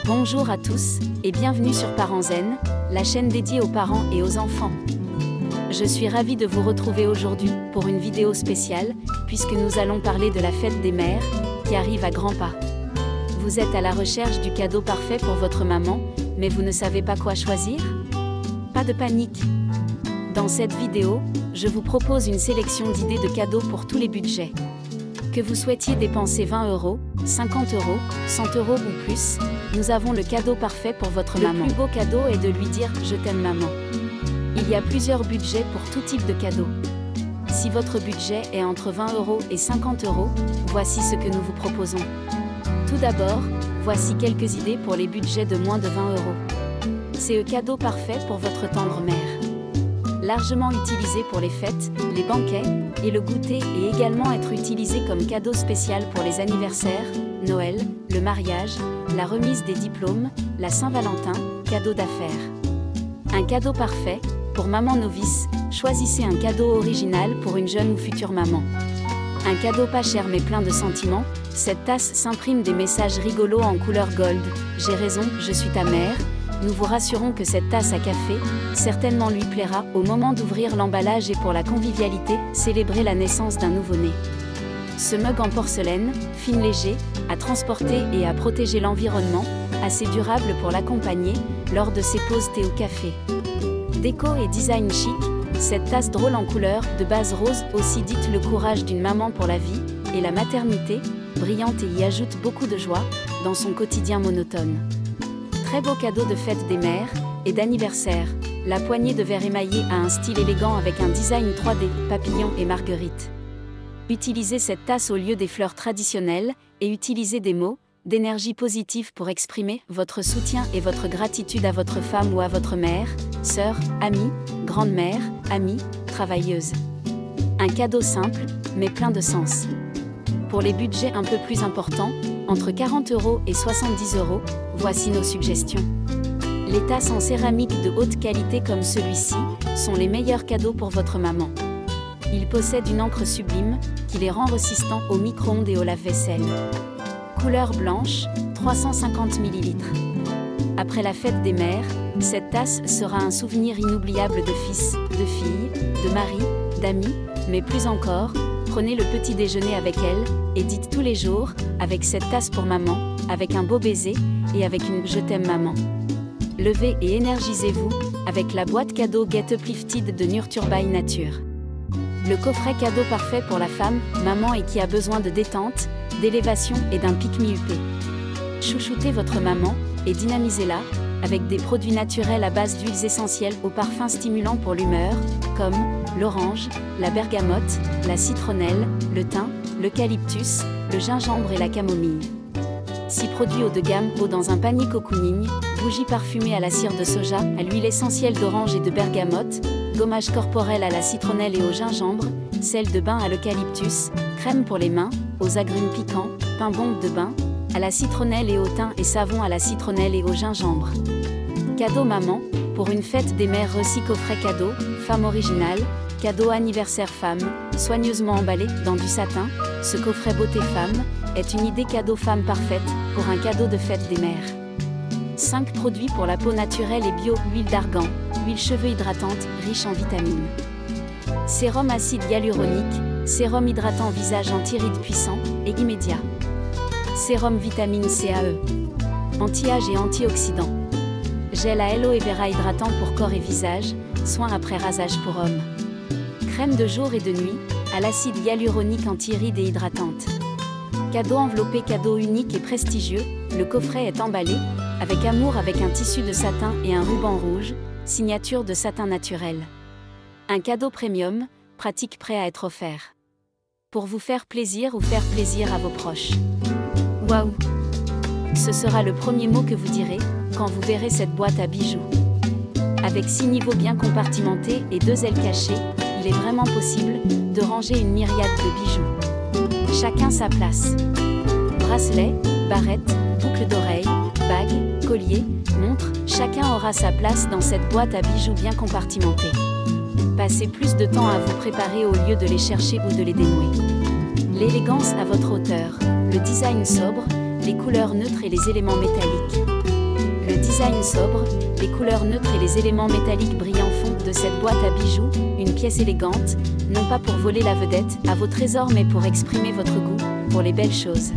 Bonjour à tous, et bienvenue sur Parents Zen, la chaîne dédiée aux parents et aux enfants. Je suis ravie de vous retrouver aujourd'hui pour une vidéo spéciale, puisque nous allons parler de la fête des mères, qui arrive à grands pas. Vous êtes à la recherche du cadeau parfait pour votre maman, mais vous ne savez pas quoi choisir? Pas de panique. Dans cette vidéo, je vous propose une sélection d'idées de cadeaux pour tous les budgets. Que vous souhaitiez dépenser 20 €, 50 €, 100 € ou plus, nous avons le cadeau parfait pour votre maman. Le plus beau cadeau est de lui dire « Je t'aime maman ». Il y a plusieurs budgets pour tout type de cadeau. Si votre budget est entre 20 € et 50 €, voici ce que nous vous proposons. Tout d'abord, voici quelques idées pour les budgets de moins de 20 €. C'est le cadeau parfait pour votre tendre mère. Largement utilisé pour les fêtes, les banquets et le goûter, et également être utilisé comme cadeau spécial pour les anniversaires, Noël, le mariage, la remise des diplômes, la Saint-Valentin, cadeau d'affaires. Un cadeau parfait, pour maman novice, choisissez un cadeau original pour une jeune ou future maman. Un cadeau pas cher mais plein de sentiments, cette tasse s'imprime des messages rigolos en couleur gold, j'ai raison, je suis ta mère. Nous vous rassurons que cette tasse à café, certainement lui plaira au moment d'ouvrir l'emballage et pour la convivialité, célébrer la naissance d'un nouveau-né. Ce mug en porcelaine, fine léger, à transporter et à protéger l'environnement, assez durable pour l'accompagner, lors de ses pauses thé ou café. Déco et design chic, cette tasse drôle en couleur, de base rose, aussi dite le courage d'une maman pour la vie, et la maternité, brillante et y ajoute beaucoup de joie, dans son quotidien monotone. Très beau cadeau de fête des mères et d'anniversaire. La poignée de verre émaillé a un style élégant avec un design 3D, papillon et marguerite. Utilisez cette tasse au lieu des fleurs traditionnelles et utilisez des mots d'énergie positive pour exprimer votre soutien et votre gratitude à votre femme ou à votre mère, sœur, amie, grande-mère, amie, travailleuse. Un cadeau simple, mais plein de sens. Pour les budgets un peu plus importants, entre 40 € et 70 €, voici nos suggestions. Les tasses en céramique de haute qualité comme celui-ci sont les meilleurs cadeaux pour votre maman. Ils possèdent une encre sublime qui les rend résistants au micro-ondes et au lave-vaisselle. Couleur blanche, 350 ml. Après la fête des mères, cette tasse sera un souvenir inoubliable de fils, de filles, de mari, d'amis, mais plus encore, prenez le petit déjeuner avec elle, et dites tous les jours, avec cette tasse pour maman, avec un beau baiser, et avec une « Je t'aime maman ». Levez et énergisez-vous, avec la boîte cadeau Get Uplifted de Nurture by Nature. Le coffret cadeau parfait pour la femme, maman et qui a besoin de détente, d'élévation et d'un pique-me-up. Chouchoutez votre maman, et dynamisez-la, avec des produits naturels à base d'huiles essentielles aux parfums stimulants pour l'humeur, comme l'orange, la bergamote, la citronnelle, le thym, l'eucalyptus, le gingembre et la camomille. 6 produits haut de gamme dans un panier cocooning, bougies parfumées à la cire de soja, à l'huile essentielle d'orange et de bergamote, gommage corporel à la citronnelle et au gingembre, sel de bain à l'eucalyptus, crème pour les mains, aux agrumes piquants, pain bombe de bain, à la citronnelle et au thym et savon à la citronnelle et au gingembre. Cadeau maman, pour une fête des mères reçu coffret cadeau, femme originale, cadeau anniversaire femme, soigneusement emballé dans du satin, ce coffret beauté femme, est une idée cadeau femme parfaite, pour un cadeau de fête des mères. 5 produits pour la peau naturelle et bio, huile d'argan, huile cheveux hydratante, riche en vitamines. Sérum acide hyaluronique, sérum hydratant visage anti-rides puissant, et immédiat. Sérum vitamine CAE. Anti-âge et antioxydant. Gel à aloe vera hydratant pour corps et visage, soin après rasage pour hommes. Crème de jour et de nuit, à l'acide hyaluronique anti-rides et hydratante. Cadeau enveloppé cadeau unique et prestigieux, le coffret est emballé, avec amour avec un tissu de satin et un ruban rouge, signature de satin naturel. Un cadeau premium, pratique prêt à être offert. Pour vous faire plaisir ou faire plaisir à vos proches. Waouh! Ce sera le premier mot que vous direz, quand vous verrez cette boîte à bijoux. Avec 6 niveaux bien compartimentés et 2 ailes cachées, il est vraiment possible de ranger une myriade de bijoux. Chacun sa place. Bracelets, barrettes, boucles d'oreilles, bagues, colliers, montres, chacun aura sa place dans cette boîte à bijoux bien compartimentée. Passez plus de temps à vous préparer au lieu de les chercher ou de les dénouer. L'élégance à votre hauteur, le design sobre, les couleurs neutres et les éléments métalliques. design sobre, les couleurs neutres et les éléments métalliques brillants font de cette boîte à bijoux une pièce élégante, non pas pour voler la vedette à vos trésors mais pour exprimer votre goût pour les belles choses.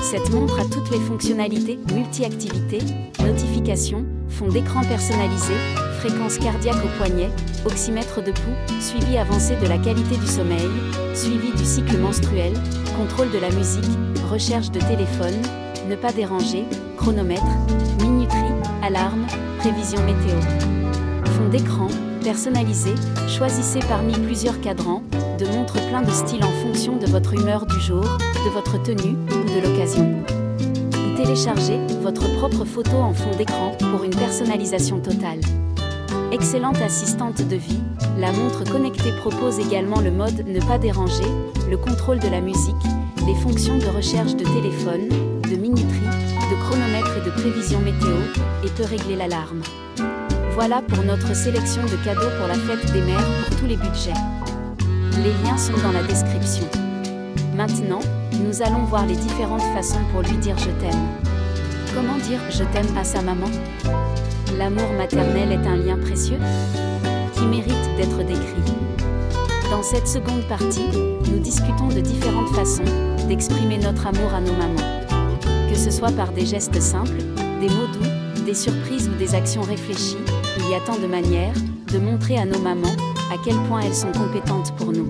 Cette montre a toutes les fonctionnalités, multi-activités, notifications, fond d'écran personnalisé, fréquence cardiaque au poignet, oxymètre de pouls, suivi avancé de la qualité du sommeil, suivi du cycle menstruel, contrôle de la musique, recherche de téléphone, ne pas déranger, chronomètre, minuterie, alarme, prévision météo. Fond d'écran, personnalisé, choisissez parmi plusieurs cadrans, de montres plein de styles en fonction de votre humeur du jour, de votre tenue ou de l'occasion. Téléchargez votre propre photo en fond d'écran pour une personnalisation totale. Excellente assistante de vie, la montre connectée propose également le mode ne pas déranger, le contrôle de la musique, les fonctions de recherche de téléphone, de minuterie, de chronomètre et de prévision météo, et peut régler l'alarme. Voilà pour notre sélection de cadeaux pour la fête des mères pour tous les budgets. Les liens sont dans la description. Maintenant, nous allons voir les différentes façons pour lui dire je t'aime. Comment dire je t'aime à sa maman? L'amour maternel est un lien précieux qui mérite d'être décrit. Dans cette seconde partie, nous discutons de différentes façons d'exprimer notre amour à nos mamans. Que ce soit par des gestes simples, des mots doux, des surprises ou des actions réfléchies, il y a tant de manières de montrer à nos mamans à quel point elles sont compétentes pour nous.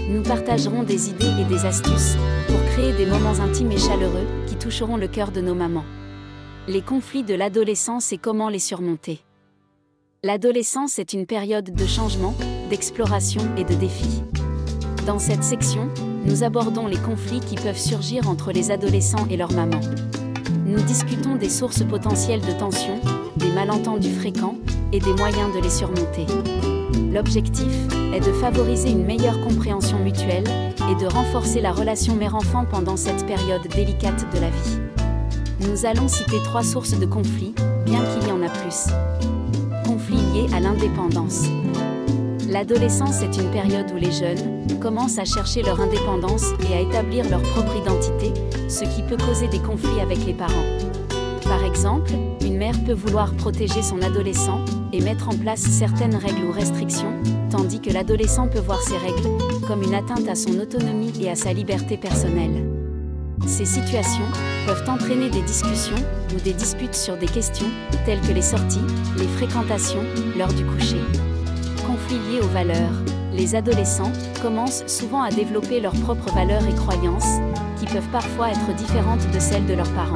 Nous partagerons des idées et des astuces pour créer des moments intimes et chaleureux qui toucheront le cœur de nos mamans. Les conflits de l'adolescence et comment les surmonter. L'adolescence est une période de changement, d'exploration et de défis. Dans cette section, nous abordons les conflits qui peuvent surgir entre les adolescents et leurs mamans. Nous discutons des sources potentielles de tension, des malentendus fréquents et des moyens de les surmonter. L'objectif est de favoriser une meilleure compréhension mutuelle et de renforcer la relation mère-enfant pendant cette période délicate de la vie. Nous allons citer 3 sources de conflits, bien qu'il y en a plus. Conflits liés à l'indépendance. L'adolescence est une période où les jeunes commencent à chercher leur indépendance et à établir leur propre identité, ce qui peut causer des conflits avec les parents. Par exemple, une mère peut vouloir protéger son adolescent et mettre en place certaines règles ou restrictions, tandis que l'adolescent peut voir ces règles comme une atteinte à son autonomie et à sa liberté personnelle. Ces situations peuvent entraîner des discussions ou des disputes sur des questions telles que les sorties, les fréquentations, l'heure du coucher. Conflits liés aux valeurs. Les adolescents commencent souvent à développer leurs propres valeurs et croyances, qui peuvent parfois être différentes de celles de leurs parents.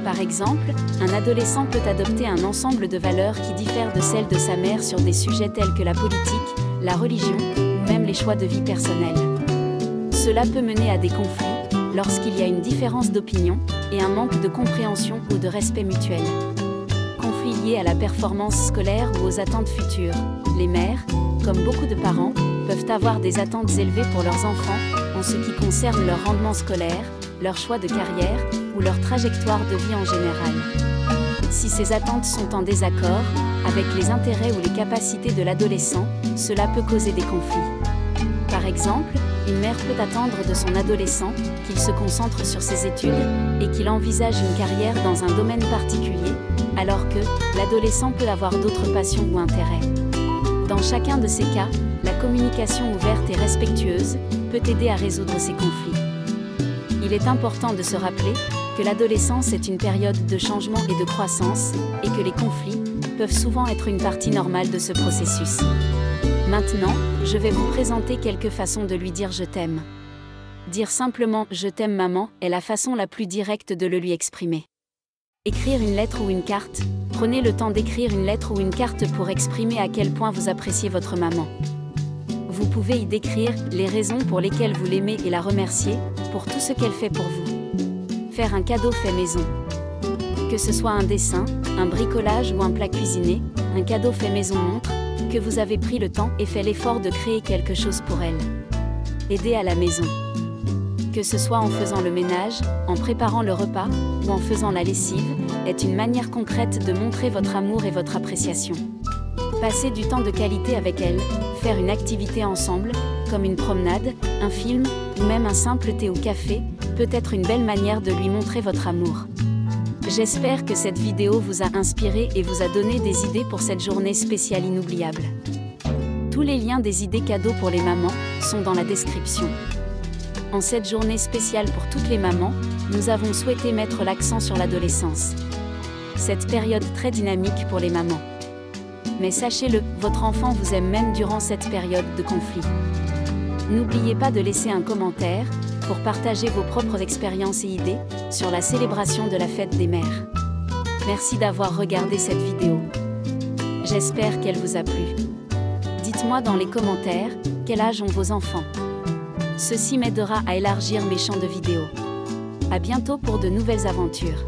Par exemple, un adolescent peut adopter un ensemble de valeurs qui diffèrent de celles de sa mère sur des sujets tels que la politique, la religion, ou même les choix de vie personnels. Cela peut mener à des conflits lorsqu'il y a une différence d'opinion et un manque de compréhension ou de respect mutuel. Conflits liés à la performance scolaire ou aux attentes futures. Les mères, comme beaucoup de parents, peuvent avoir des attentes élevées pour leurs enfants en ce qui concerne leur rendement scolaire, leur choix de carrière ou leur trajectoire de vie en général. Si ces attentes sont en désaccord avec les intérêts ou les capacités de l'adolescent, cela peut causer des conflits. Par exemple, une mère peut attendre de son adolescent qu'il se concentre sur ses études et qu'il envisage une carrière dans un domaine particulier, alors que l'adolescent peut avoir d'autres passions ou intérêts. Dans chacun de ces cas, la communication ouverte et respectueuse peut aider à résoudre ces conflits. Il est important de se rappeler que l'adolescence est une période de changement et de croissance, et que les conflits peuvent souvent être une partie normale de ce processus. Maintenant, je vais vous présenter quelques façons de lui dire je t'aime. Dire simplement je t'aime maman est la façon la plus directe de le lui exprimer. Écrire une lettre ou une carte. Prenez le temps d'écrire une lettre ou une carte pour exprimer à quel point vous appréciez votre maman. Vous pouvez y décrire les raisons pour lesquelles vous l'aimez et la remercier pour tout ce qu'elle fait pour vous. Faire un cadeau fait maison. Que ce soit un dessin, un bricolage ou un plat cuisiné, un cadeau fait maison montre que vous avez pris le temps et fait l'effort de créer quelque chose pour elle. Aider à la maison. Que ce soit en faisant le ménage, en préparant le repas ou en faisant la lessive, est une manière concrète de montrer votre amour et votre appréciation. Passer du temps de qualité avec elle, faire une activité ensemble, comme une promenade, un film ou même un simple thé ou café, peut être une belle manière de lui montrer votre amour. J'espère que cette vidéo vous a inspiré et vous a donné des idées pour cette journée spéciale inoubliable. Tous les liens des idées cadeaux pour les mamans sont dans la description. En cette journée spéciale pour toutes les mamans, nous avons souhaité mettre l'accent sur l'adolescence. Cette période très dynamique pour les mamans. Mais sachez-le, votre enfant vous aime même durant cette période de conflit. N'oubliez pas de laisser un commentaire pour partager vos propres expériences et idées sur la célébration de la fête des mères. Merci d'avoir regardé cette vidéo. J'espère qu'elle vous a plu. Dites-moi dans les commentaires quel âge ont vos enfants. Ceci m'aidera à élargir mes champs de vidéos. À bientôt pour de nouvelles aventures.